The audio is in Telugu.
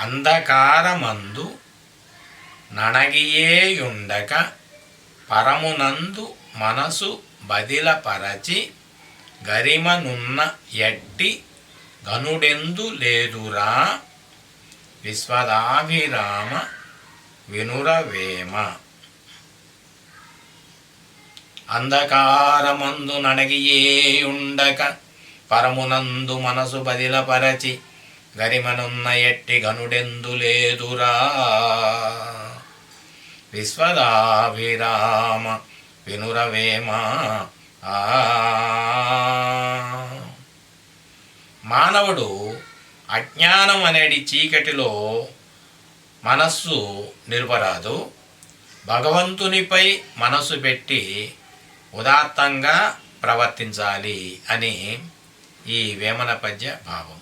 అంధకారమందు నణగియేయుండక పరమునందు మనసు బదిలపరచి గరిమనున్న ఎట్టి గనుడెందు లేదురా విశ్వదాభిరామ వినురవేమ. అంధకారమందు నణగియేయుండక పరమునందు మనసు బదిలపరచి గరిమనున్న ఎట్టి గనుడెందు లేదురా విశ్వదాభిరామ వినురవేమ. మానవుడు అజ్ఞానం అనేది చీకటిలో మనస్సు నిలుపరాదు. భగవంతునిపై మనస్సు పెట్టి ఉదాత్తంగా ప్రవర్తించాలి అని ఈ వేమన పద్య భావం.